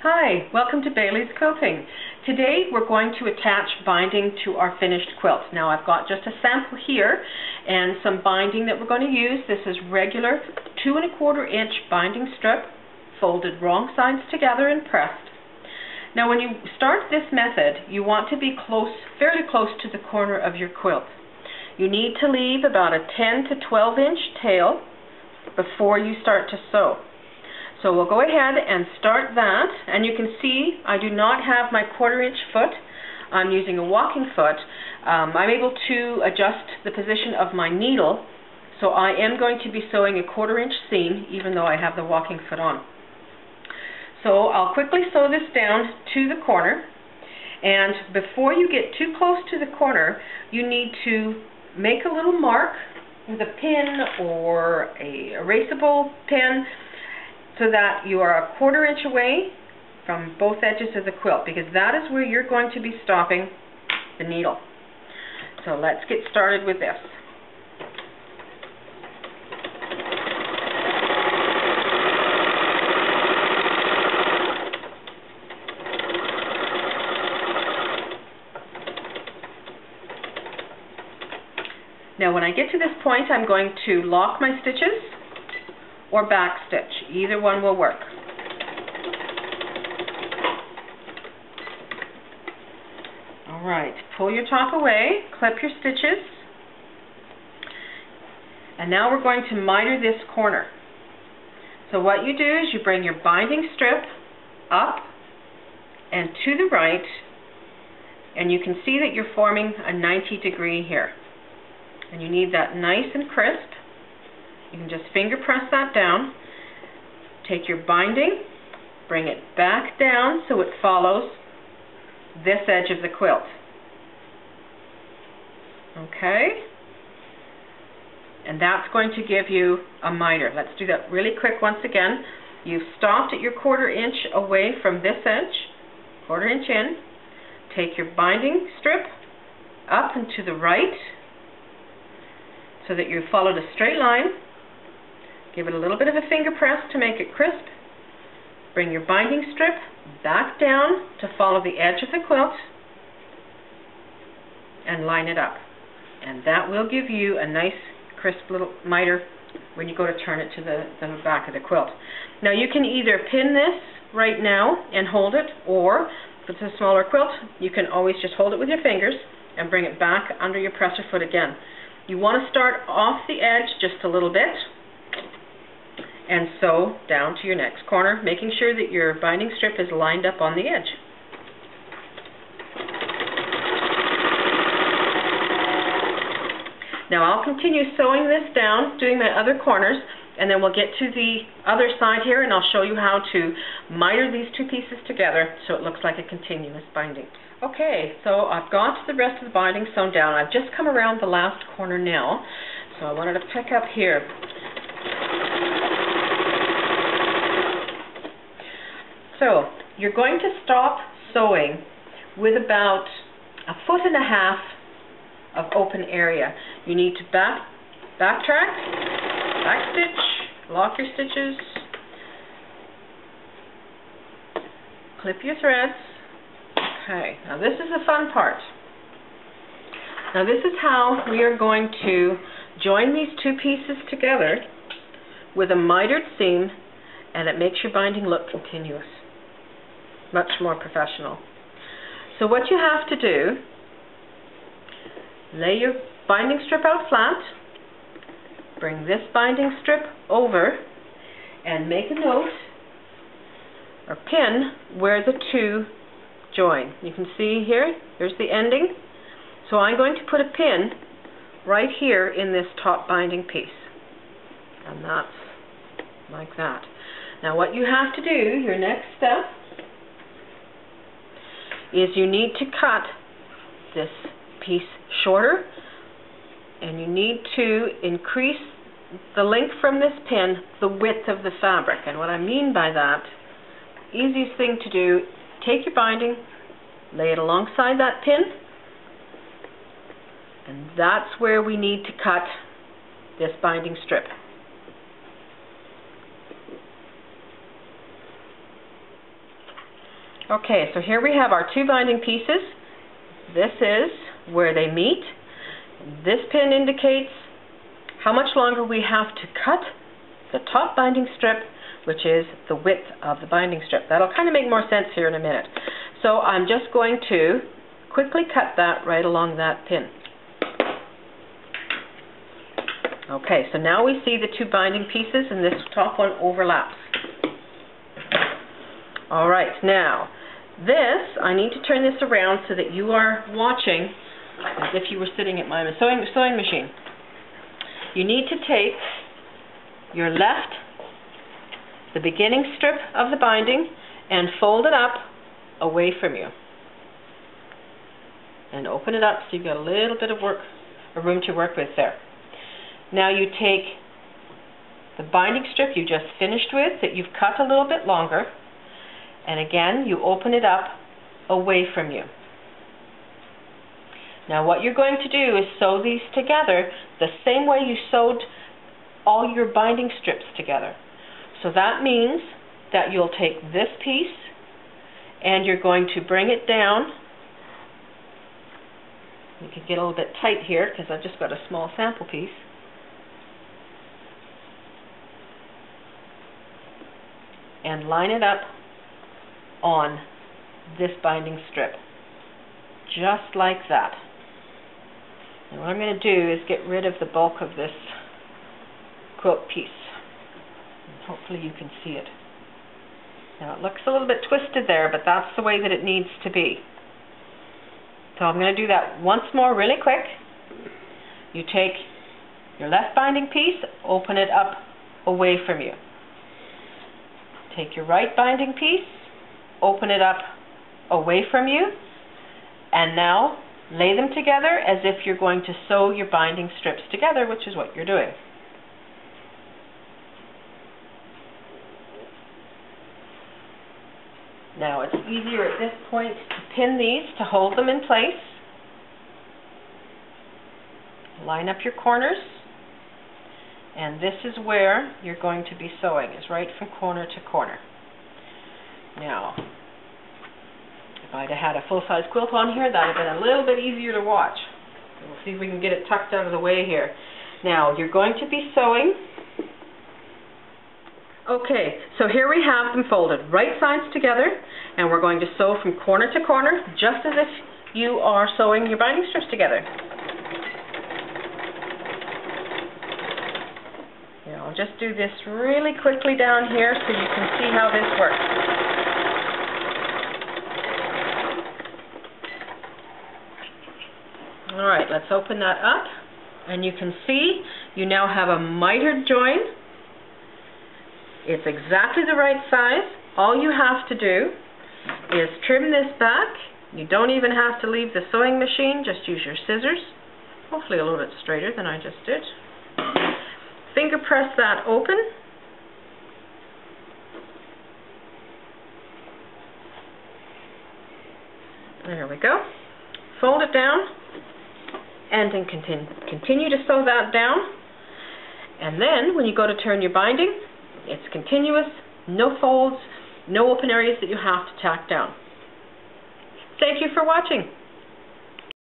Hi, welcome to Bailey's Quilting. Today we're going to attach binding to our finished quilt. Now I've got just a sample here and some binding that we're going to use. This is regular 2 1/4 inch binding strip, folded wrong sides together and pressed. Now when you start this method, you want to be fairly close to the corner of your quilt. You need to leave about a 10 to 12 inch tail before you start to sew. So we'll go ahead and start that, and you can see I do not have my 1/4 inch foot. I'm using a walking foot. I'm able to adjust the position of my needle, so I am going to be sewing a 1/4 inch seam even though I have the walking foot on. So I'll quickly sew this down to the corner, and before you get too close to the corner you need to make a little mark with a pin or a erasable pen, so that you are a 1/4 inch away from both edges of the quilt, because that is where you're going to be stopping the needle. So let's get started with this. Now when I get to this point, I'm going to lock my stitches or back stitch. Either one will work. Alright, pull your top away, clip your stitches, and now we're going to miter this corner. So what you do is you bring your binding strip up and to the right, and you can see that you're forming a 90-degree here. And you need that nice and crisp. You can just finger press that down. Take your binding, bring it back down so it follows this edge of the quilt. Okay? And that's going to give you a miter. Let's do that really quick once again. You've stopped at your 1/4 inch away from this edge, 1/4 inch in. Take your binding strip up and to the right so that you've followed a straight line. Give it a little bit of a finger press to make it crisp. Bring your binding strip back down to follow the edge of the quilt and line it up. And that will give you a nice crisp little miter when you go to turn it to the back of the quilt. Now you can either pin this right now and hold it, or if it's a smaller quilt, you can always just hold it with your fingers and bring it back under your presser foot again. You want to start off the edge just a little bit and sew down to your next corner, making sure that your binding strip is lined up on the edge. Now I'll continue sewing this down, doing my other corners, and then we'll get to the other side here and I'll show you how to miter these two pieces together so it looks like a continuous binding. Okay, so I've got the rest of the binding sewn down. I've just come around the last corner now, so I wanted to pick up here. So you're going to stop sewing with about 1.5 feet of open area. You need to backtrack, back stitch, lock your stitches, clip your threads. Okay, now this is the fun part. Now this is how we are going to join these two pieces together with a mitered seam, and it makes your binding look continuous. Much more professional. So what you have to do, lay your binding strip out flat, bring this binding strip over, and make a note or pin where the two join. You can see here's the ending. So I'm going to put a pin right here in this top binding piece. And that's like that. Now what you have to do, your next step, is you need to cut this piece shorter, and you need to increase the length from this pin, the width of the fabric. And what I mean by that, easiest thing to do, take your binding, lay it alongside that pin, and that's where we need to cut this binding strip. Okay, so here we have our two binding pieces. This is where they meet. This pin indicates how much longer we have to cut the top binding strip, which is the width of the binding strip. That'll kind of make more sense here in a minute. So I'm just going to quickly cut that right along that pin. Okay, so now we see the two binding pieces and this top one overlaps. Alright, now this, I need to turn this around so that you are watching as if you were sitting at my sewing machine. You need to take your left, the beginning strip of the binding, and fold it up away from you. And open it up so you've got a little bit of room to work with there. Now you take the binding strip you just finished with that you've cut a little bit longer, and again you open it up away from you. Now what you're going to do is sew these together the same way you sewed all your binding strips together. So that means that you'll take this piece and you're going to bring it down. You can get a little bit tight here because I've just got a small sample piece. And line it up on this binding strip, just like that. And what I'm going to do is get rid of the bulk of this quilt piece. And hopefully you can see it. Now it looks a little bit twisted there, but that's the way that it needs to be. So I'm going to do that once more really quick. You take your left binding piece, open it up away from you. Take your right binding piece, open it up away from you, and now lay them together as if you're going to sew your binding strips together, which is what you're doing. Now it's easier at this point to pin these to hold them in place. Line up your corners, and this is where you're going to be sewing, is right from corner to corner. Now, if I'd have had a full-size quilt on here, that would have been a little bit easier to watch. We'll see if we can get it tucked out of the way here. Now, you're going to be sewing. Okay, so here we have them folded right sides together, and we're going to sew from corner to corner, just as if you are sewing your binding strips together. Now, I'll just do this really quickly down here so you can see how this works. Alright, let's open that up, and you can see you now have a mitered join. It's exactly the right size. All you have to do is trim this back. You don't even have to leave the sewing machine, just use your scissors. Hopefully a little bit straighter than I just did. Finger press that open. There we go. Fold it down and then continue to sew that down. And then when you go to turn your binding, it's continuous, no folds, no open areas that you have to tack down. Thank you for watching.